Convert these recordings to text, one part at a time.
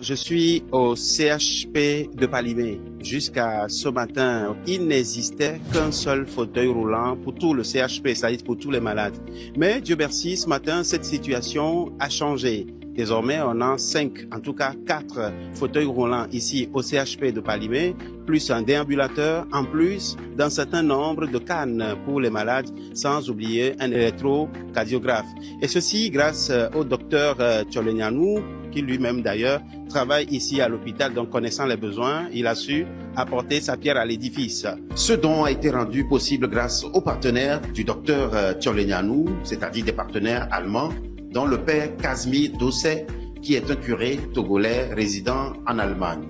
Je suis au CHP de Palimé. Jusqu'à ce matin, il n'existait qu'un seul fauteuil roulant pour tout le CHP, ça est pour tous les malades. Mais Dieu merci, ce matin, cette situation a changé. Désormais, on a 5, en tout cas 4 fauteuils roulants ici au CHP de Palimé, plus un déambulateur, en plus d'un certain nombre de cannes pour les malades, sans oublier un électrocardiographe. Et ceci grâce au docteur Tcholenyanou, qui lui-même d'ailleurs travaille ici à l'hôpital, donc connaissant les besoins, il a su apporter sa pierre à l'édifice. Ce don a été rendu possible grâce aux partenaires du docteur Tcholenyanou, c'est-à-dire des partenaires allemands, dont le père Kazmi Dossé, qui est un curé togolais résident en Allemagne.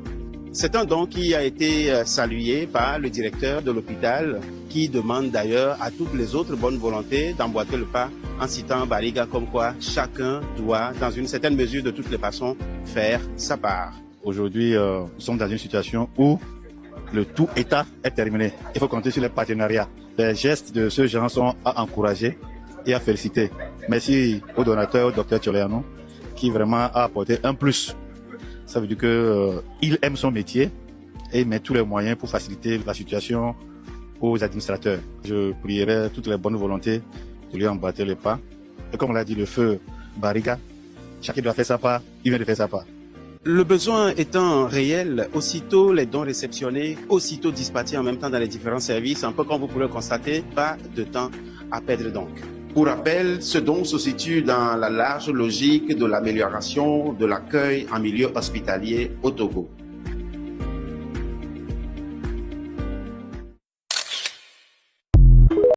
C'est un don qui a été salué par le directeur de l'hôpital, qui demande d'ailleurs à toutes les autres bonnes volontés d'emboîter le pas en citant Bariga comme quoi chacun doit, dans une certaine mesure de toutes les façons, faire sa part. Aujourd'hui, nous sommes dans une situation où le tout État est terminé. Il faut compter sur les partenariats. Les gestes de ce genre sont à encourager et à féliciter. Merci au donateur, au docteur Tcholenyanou, qui vraiment a apporté un plus. Ça veut dire qu'il aime son métier et il met tous les moyens pour faciliter la situation aux administrateurs. Je prierai toutes les bonnes volontés de lui emboîter le pas. Et comme on l'a dit, le feu Bariga, chacun doit faire sa part, il vient de faire sa part. Le besoin étant réel, aussitôt les dons réceptionnés, aussitôt dispatchés en même temps dans les différents services, un peu comme vous pouvez le constater, pas de temps à perdre donc. Pour rappel, ce don se situe dans la large logique de l'amélioration de l'accueil en milieu hospitalier au Togo.